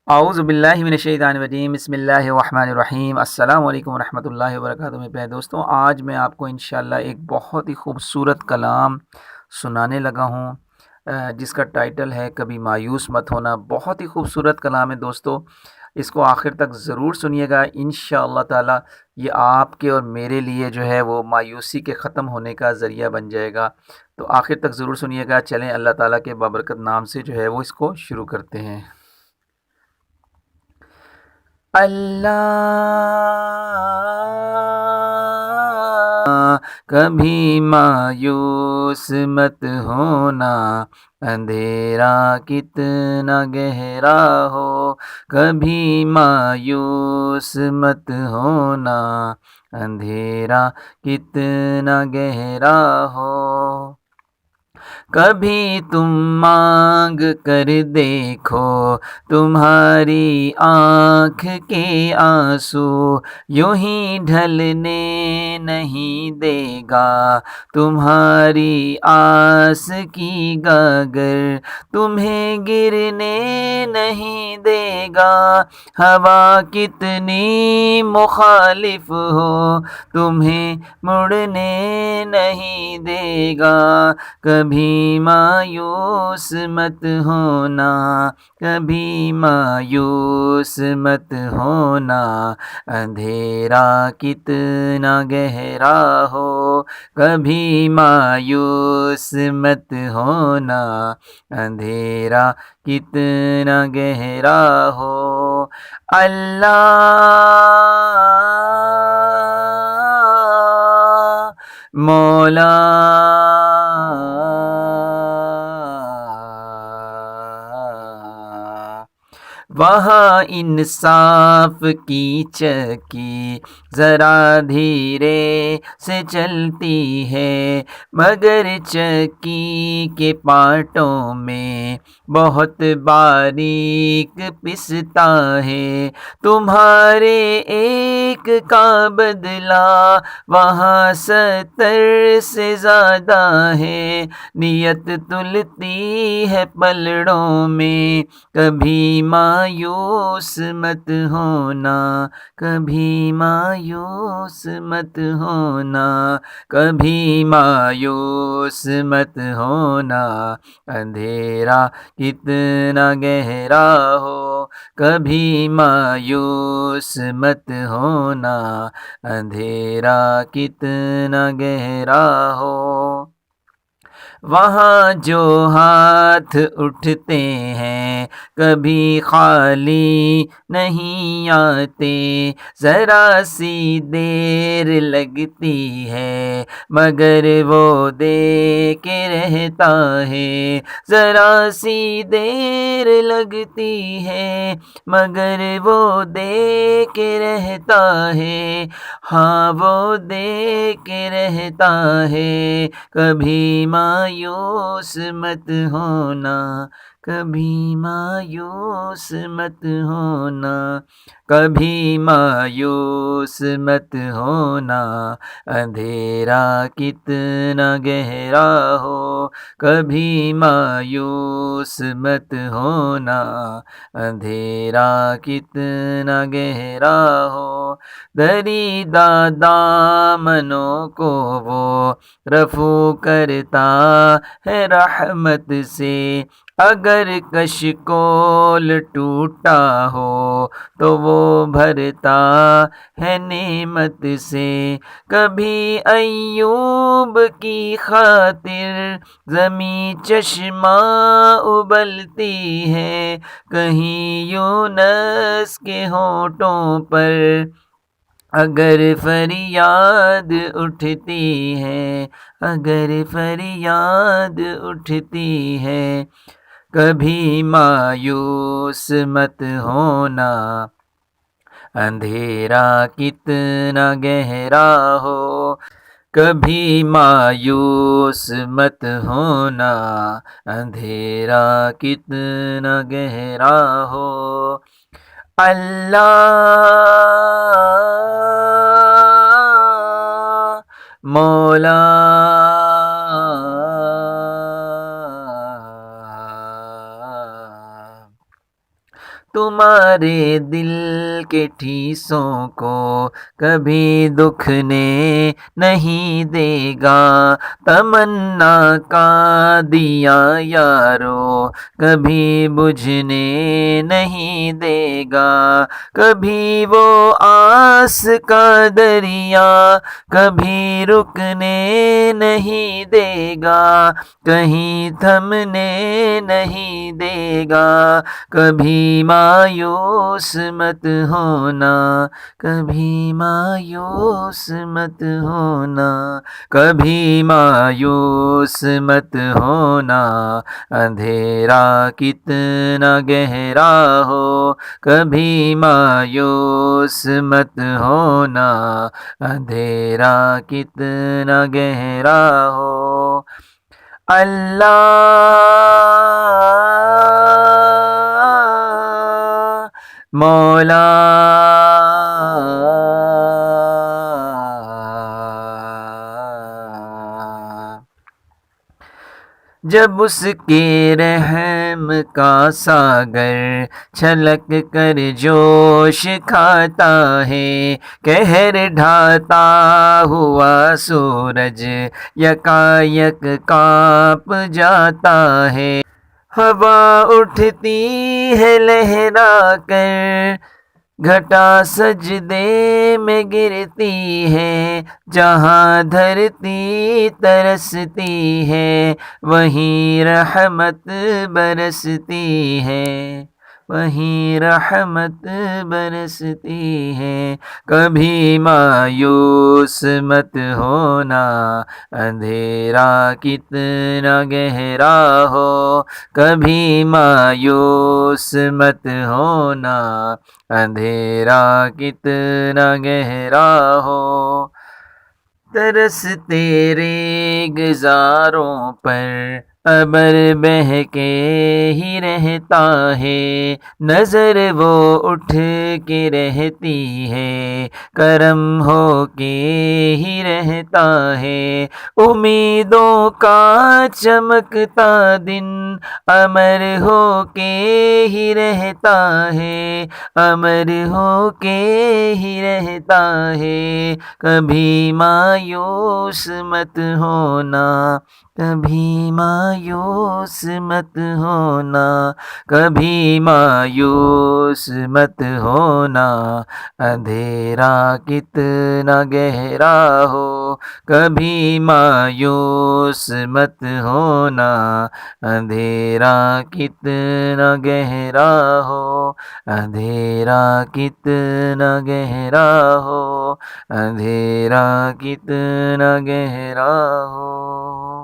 اعوذ باللہ من الشیطان الرجیم، بسم اللہ الرحمن الرحیم، السلام علیکم ورحمۃ اللہ وبرکاتہ۔ میرے پیارے دوستوں، آج میں آپ کو انشاءاللہ ایک بہت ہی خوبصورت کلام سنانے لگا ہوں، جس کا ٹائٹل ہے کبھی مایوس مت ہونا۔ بہت ہی خوبصورت کلام ہے دوستو، اس کو آخر تک ضرور سنیے گا انشاءاللہ تعالی۔ یہ آپ کے اور میرے لیے جو ہے وہ مایوسی کے ختم ہونے کا ذریعہ بن جائے گا، تو آخر تک ضرور سنیے گا۔ چلیں اللہ تعالیٰ کے بابرکت نام سے جو ہے وہ اس کو شروع کرتے ہیں۔ اللہ، کبھی مایوس مت ہونا، اندھیرا کتنا گہرا ہو، کبھی مایوس مت ہونا، اندھیرا کتنا گہرا ہو۔ کبھی تم مانگ کر دیکھو، تمہاری آنکھ کے آنسو یوں ہی ڈھلنے نہیں دے گا، تمہاری آس کی گاگر تمہیں گرنے نہیں دے گا۔ ہوا کتنی مخالف ہو، تمہیں مڑنے نہیں دے گا۔ کبھی مایوس مت ہونا، کبھی مایوس مت ہونا، اندھیرا کتنا گہرا ہو، کبھی مایوس مت ہونا، اندھیرا کتنا گہرا ہو۔ اللہ مولا وہاں انصاف کی چکی ذرا دھیرے سے چلتی ہے، مگر چکی کے پانٹوں میں بہت باریک پستا ہے۔ تمہارے ایک کا بدلہ وہاں 70 سے زیادہ ہے، نیت تلتی ہے پلڑوں میں، کبھی مایوس مت ہونا، کبھی مایوس مت ہونا، کبھی مایوس مت ہونا، اندھیرا کتنا گہرا ہو، کبھی مایوس مت ہونا، اندھیرا کتنا گہرا ہو۔ وہاں جو ہاتھ اٹھتے ہیں کبھی خالی نہیں آتے، ذرا سی دیر لگتی ہے مگر وہ دے کے رہتا ہے، ذرا سی دیر لگتی ہے مگر وہ دے کے رہتا ہے، ہاں وہ دے کے رہتا ہے۔ کبھی مایوس مت ہونا، کبھی مایوس مت ہونا، کبھی مایوس مت ہونا، اندھیرا کتنا گہرا ہو، کبھی مایوس مت ہونا، اندھیرا کتنا گہرا ہو۔ دریدہ دامنوں کو وہ رفو کرتا ہے رحمت سے، اگر کشکول ٹوٹا ہو تو وہ بھرتا ہے نعمت سے۔ کبھی ایوب کی خاطر زمیں چشمہ ابلتی ہے، کہیں یونس کے ہونٹوں پر اگر فریاد اٹھتی ہے، اگر فریاد اٹھتی ہے، کبھی مایوس مت ہونا، اندھیرا کتنا گہرا ہو، کبھی مایوس مت ہونا، اندھیرا کتنا گہرا ہو۔ اللہ مولا تمہارے دل کے ٹھیسوں کو کبھی دکھنے نہیں دے گا، تمنا کا دیا یارو کبھی بجھنے نہیں دے گا، کبھی وہ آس کا دریا کبھی رکنے نہیں دے گا، کہیں تھمنے نہیں دے گا، کبھی مایوس مت ہونا، کبھی مایوس مت ہونا، کبھی مایوس مت ہونا، اندھیرا کتنا گہرا ہو کبھی مایوس مت ہونا، اندھیرا کتنا گہرا ہو۔ اللہ مولا جب اس کے رحم کا ساگر چھلک کر جوش کھاتا ہے، قہر ڈھاتا ہوا سورج یکایک کانپ جاتا ہے، ہوا اٹھتی ہے لہرا کر، گھٹا سجدے میں گرتی ہے، جہاں دھرتی ترستی ہے وہیں رحمت برستی ہے، وہیں رحمت برستی ہے، کبھی مایوس مت ہونا، اندھیرا کتنا گہرا ہو، کبھی مایوس مت ہونا، اندھیرا کتنا گہرا ہو۔ ترس تیرے گزاروں پر ابر بہہ کے ہی رہتا ہے، نظر وہ اٹھ کے رہتی ہے، کرم ہو کے ہی رہتا ہے، امیدوں کا چمکتا دن امر ہو کے ہی رہتا ہے، امر ہو کے ہی رہتا ہے، کبھی مایوس مت ہونا، کبھی مایوس مت ہونا، کبھی مایوس مت ہونا، اندھیرا کتنا گہرا ہو، کبھی مایوس مت ہونا، اندھیرا کتنا گہرا ہو، اندھیرا کتنا گہرا ہو، اندھیرا کتنا گہرا ہو۔